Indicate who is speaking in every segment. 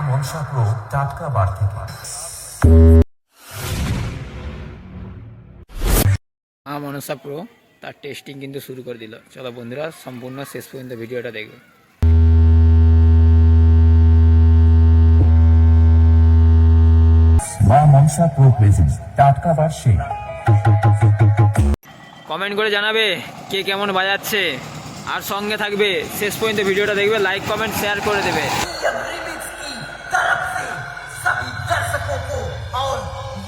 Speaker 1: Manasa pro টাটকা বার থেকে।
Speaker 2: মা মনসা প্রো তার টেস্টিং কিন্তু শুরু করে দিল। চলো বন্ধুরা সম্পূর্ণ শেষ পর্যন্ত ভিডিওটা দেখবে।
Speaker 1: মা মনসা প্রো প্রেজেন্স টাটকা বার সেই।
Speaker 2: কমেন্ট করে জানাবে কে কেমন বাজাচ্ছে, আর সঙ্গে থাকবে শেষ পর্যন্ত ভিডিওটা দেখবে, লাইক কমেন্ট শেয়ার করে দেবে।
Speaker 3: सभी दर्शकों को और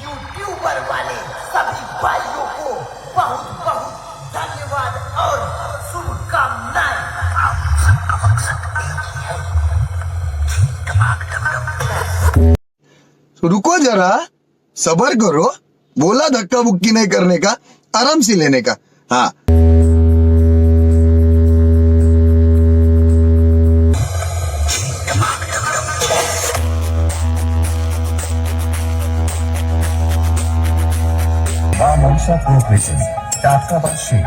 Speaker 3: यूट्यूबर वाले सभी भाइयों को बहुत बहुत धन्यवाद और शुभकामनाएं।
Speaker 4: रुको जरा, सबर करो। बोला धक्का बुक्की नहीं करने का, आराम से लेने का। हाँ,
Speaker 1: মা মনসা প্রো প্রেজেন্স টাটকা বার সেই।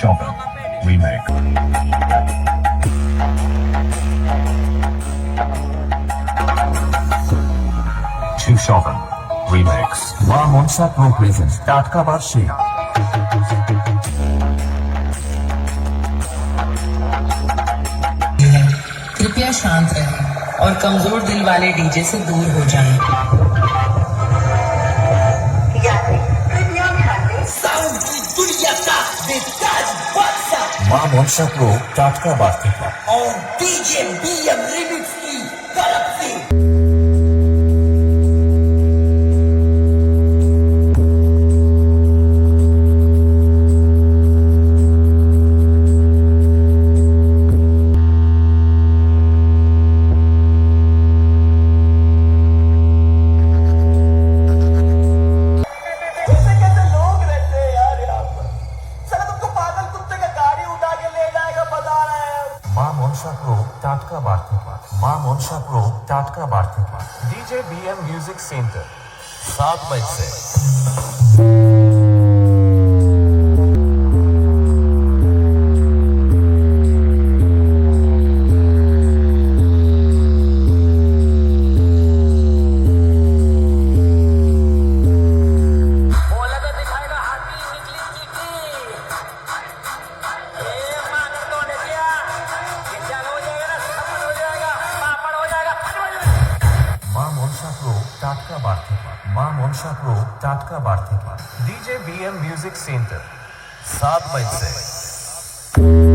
Speaker 1: Shopping remake. Shopping remix. মা মনসা প্রো প্রেজেন্স টাটকা বার সেই।
Speaker 5: कृपया शांत रहें और कमजोर दिल वाले डीजे से दूर हो जाएं।
Speaker 3: साउंड की दुनिया का बेताज बादशाह
Speaker 1: মা মনসা প্রো টাটকা বার থেকে।
Speaker 3: और डीजे बीएम रिमिक्स की तरफ से
Speaker 1: মা মনসা প্রো টাটকা বার থেকে। মা মনসা প্রো টাটকা বার থেকে। DJ BM music centre 7/6। মা মনসা প্রো টাটকা বার থেকে। মা মনসা প্রো টাটকা বার থেকে। DJ BM music centre 7/6।